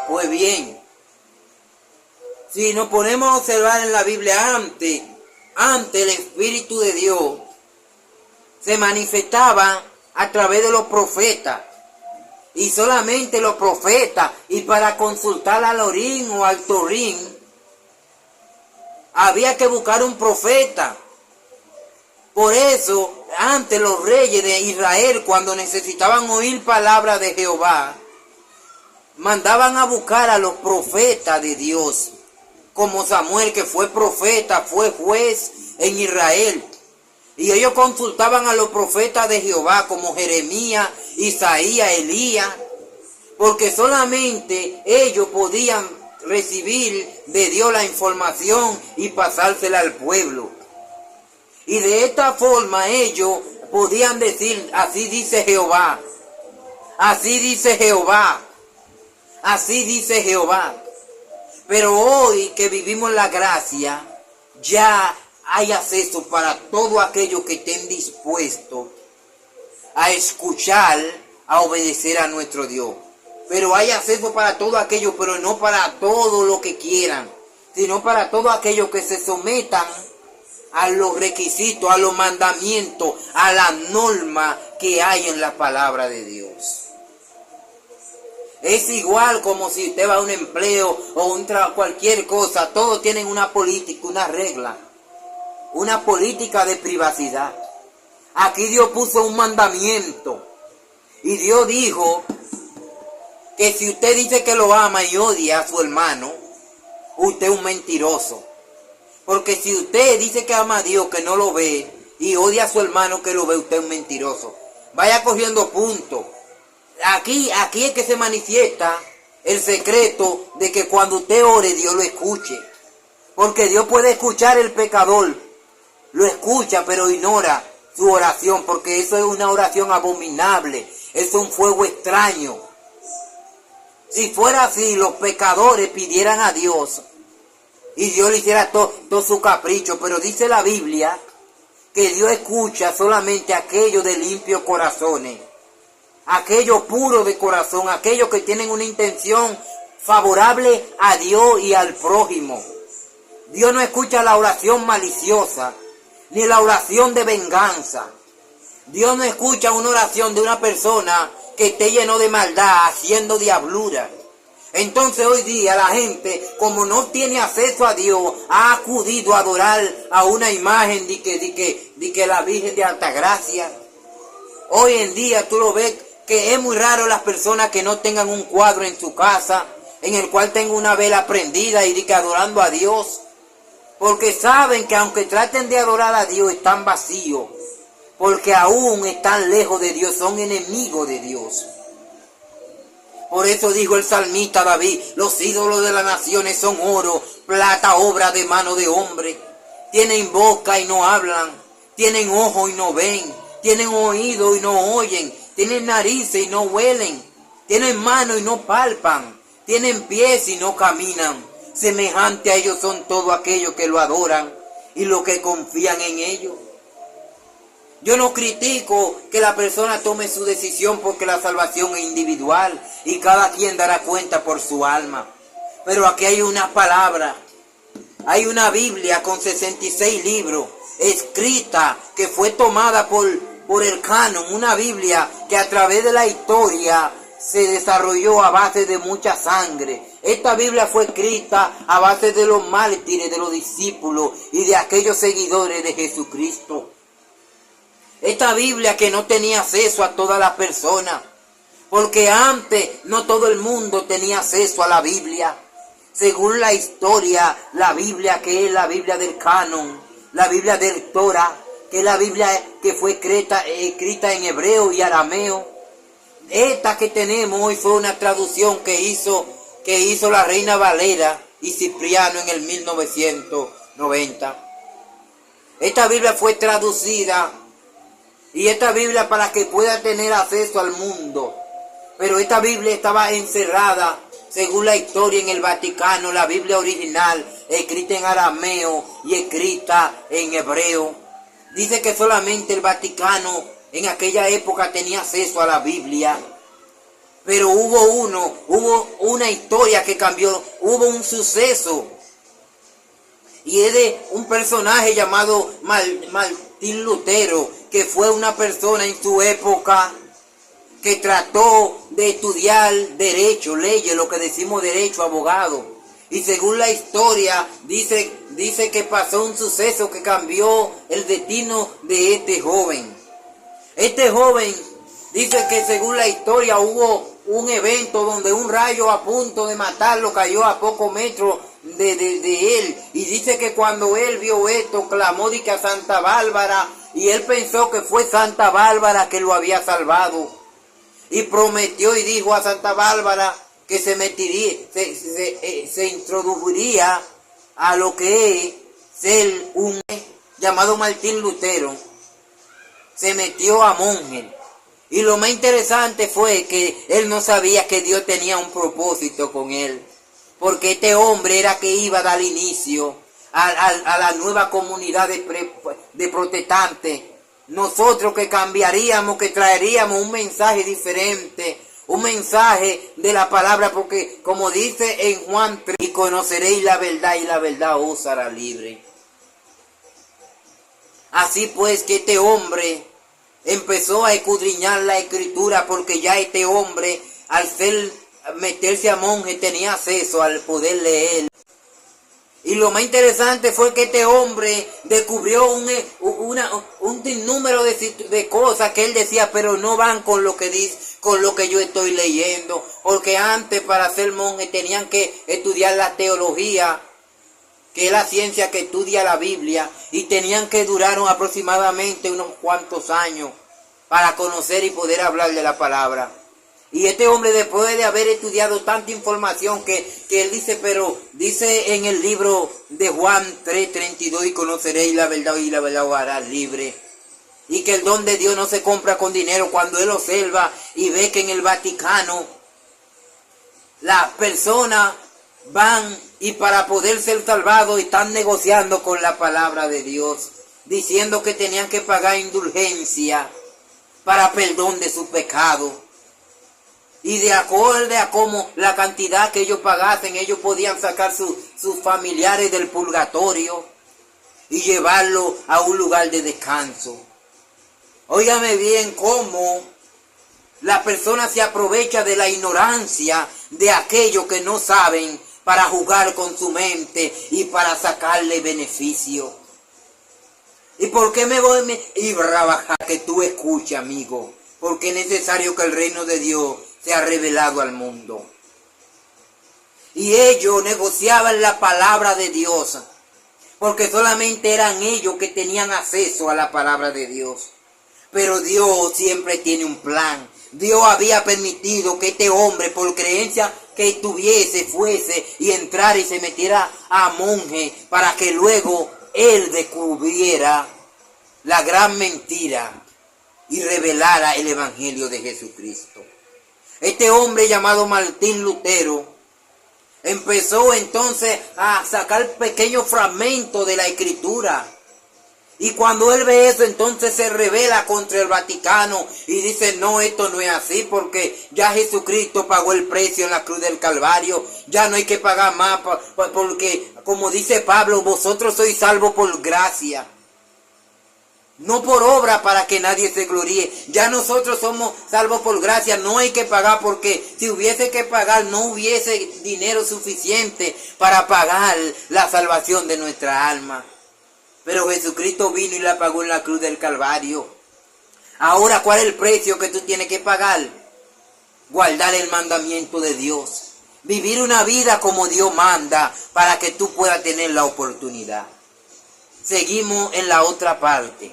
Pues bien, si nos ponemos a observar en la Biblia antes el Espíritu de Dios se manifestaba a través de los profetas. Y solamente los profetas, y para consultar al Orín o al Torín, había que buscar un profeta. Por eso, antes los reyes de Israel, cuando necesitaban oír palabras de Jehová, mandaban a buscar a los profetas de Dios, como Samuel, que fue profeta, fue juez en Israel. Y ellos consultaban a los profetas de Jehová, como Jeremías, Isaías, Elías, porque solamente ellos podían recibir de Dios la información y pasársela al pueblo. Y de esta forma ellos podían decir, así dice Jehová, así dice Jehová, así dice Jehová. Pero hoy que vivimos la gracia, ya hay acceso para todos aquellos que estén dispuestos a escuchar, a obedecer a nuestro Dios. Pero hay acceso para todos aquellos, pero no para todos los que quieran, sino para todos aquellos que se sometan a los requisitos, a los mandamientos, a la norma que hay en la palabra de Dios. Es igual como si usted va a un empleo o cualquier cosa, todos tienen una política, una regla, una política de privacidad. Aquí Dios puso un mandamiento y Dios dijo que si usted dice que lo ama y odia a su hermano, usted es un mentiroso. Porque si usted dice que ama a Dios, que no lo ve, y odia a su hermano que lo ve, usted es un mentiroso. Vaya cogiendo puntos. Aquí es que se manifiesta el secreto de que cuando usted ore, Dios lo escuche. Porque Dios puede escuchar el pecador, lo escucha, pero ignora su oración, porque eso es una oración abominable, es un fuego extraño. Si fuera así, los pecadores pidieran a Dios y Dios le hiciera todo su capricho, pero dice la Biblia que Dios escucha solamente a aquellos de limpios corazones, aquellos puros de corazón, aquellos que tienen una intención favorable a Dios y al prójimo. Dios no escucha la oración maliciosa, ni la oración de venganza. Dios no escucha una oración de una persona que esté lleno de maldad, haciendo diablura. Entonces hoy día la gente, como no tiene acceso a Dios, ha acudido a adorar a una imagen de que la Virgen de Altagracia. Hoy en día tú lo ves que es muy raro las personas que no tengan un cuadro en su casa, en el cual tenga una vela prendida y de que adorando a Dios. Porque saben que aunque traten de adorar a Dios, están vacíos. Porque aún están lejos de Dios, son enemigos de Dios. Por eso dijo el salmista David, los ídolos de las naciones son oro, plata, obra de mano de hombre. Tienen boca y no hablan, tienen ojo y no ven, tienen oído y no oyen, tienen narices y no huelen, tienen mano y no palpan, tienen pies y no caminan. Semejante a ellos son todos aquellos que lo adoran y los que confían en ellos. Yo no critico que la persona tome su decisión porque la salvación es individual y cada quien dará cuenta por su alma. Pero aquí hay una palabra, hay una Biblia con 66 libros escrita que fue tomada por el canon, una Biblia que a través de la historia se desarrolló a base de mucha sangre. Esta Biblia fue escrita a base de los mártires, de los discípulos y de aquellos seguidores de Jesucristo. Esta Biblia que no tenía acceso a todas las personas, porque antes no todo el mundo tenía acceso a la Biblia. Según la historia, la Biblia que es la Biblia del canon, la Biblia del Torah, que es la Biblia que fue escrita en hebreo y arameo. Esta que tenemos hoy fue una traducción que hizo la Reina Valera y Cipriano en el 1990. Esta Biblia fue traducida y esta Biblia para que pueda tener acceso al mundo. Pero esta Biblia estaba encerrada, según la historia, en el Vaticano, la Biblia original, escrita en arameo y escrita en hebreo. Dice que solamente el Vaticano en aquella época tenía acceso a la Biblia. Pero hubo una historia que cambió, hubo un suceso. Y es de un personaje llamado Martín Lutero, que fue una persona en su época que trató de estudiar derecho, leyes, lo que decimos derecho, abogado. Y según la historia, dice que pasó un suceso que cambió el destino de este joven. Este joven dice que según la historia hubo un evento donde un rayo a punto de matarlo cayó a pocos metros de él. Y dice que cuando él vio esto, clamó de que a Santa Bárbara, y él pensó que fue Santa Bárbara que lo había salvado. Y prometió y dijo a Santa Bárbara que se introduciría a lo que es ser un llamado Martín Lutero. Se metió a monje. Y lo más interesante fue que él no sabía que Dios tenía un propósito con él. Porque este hombre era que iba a dar inicio a la nueva comunidad de protestantes. Nosotros que cambiaríamos, que traeríamos un mensaje diferente, un mensaje de la palabra, porque como dice en Juan 3, y conoceréis la verdad y la verdad os hará libre. Así pues que este hombre empezó a escudriñar la escritura, porque ya este hombre, al meterse a monje, tenía acceso al poder leer. Y lo más interesante fue que este hombre descubrió un sinnúmero de cosas que él decía, pero no van con lo que dice, con lo que yo estoy leyendo. Porque antes, para ser monje, tenían que estudiar la teología, que es la ciencia que estudia la Biblia, y tenían que durar aproximadamente unos cuantos años para conocer y poder hablar de la palabra. Y este hombre, después de haber estudiado tanta información que él dice, pero dice en el libro de Juan 3:32, y conoceréis la verdad y la verdad os hará libre. Y que el don de Dios no se compra con dinero. Cuando él observa y ve que en el Vaticano las personas van y para poder ser salvados están negociando con la palabra de Dios, diciendo que tenían que pagar indulgencia para perdón de su pecado. Y de acuerdo a cómo la cantidad que ellos pagasen, ellos podían sacar sus familiares del purgatorio y llevarlo a un lugar de descanso. Óigame bien cómo la persona se aprovecha de la ignorancia de aquellos que no saben para jugar con su mente y para sacarle beneficio. ¿Y por qué me voy a trabajar? Que tú escuches, amigo, porque es necesario que el reino de Dios sea revelado al mundo. Y ellos negociaban la palabra de Dios, porque solamente eran ellos que tenían acceso a la palabra de Dios. Pero Dios siempre tiene un plan. Dios había permitido que este hombre, por creencia que tuviese, fuese y entrara y se metiera a monje, para que luego él descubriera la gran mentira y revelara el evangelio de Jesucristo. Este hombre llamado Martín Lutero empezó entonces a sacar pequeños fragmentos de la escritura. Y cuando él ve eso, entonces se rebela contra el Vaticano y dice, no, esto no es así, porque ya Jesucristo pagó el precio en la cruz del Calvario. Ya no hay que pagar más, porque como dice Pablo, vosotros sois salvos por gracia, no por obra, para que nadie se gloríe. Ya nosotros somos salvos por gracia, no hay que pagar, porque si hubiese que pagar, no hubiese dinero suficiente para pagar la salvación de nuestra alma. Pero Jesucristo vino y la pagó en la cruz del Calvario. Ahora, ¿cuál es el precio que tú tienes que pagar? Guardar el mandamiento de Dios. Vivir una vida como Dios manda, para que tú puedas tener la oportunidad. Seguimos en la otra parte.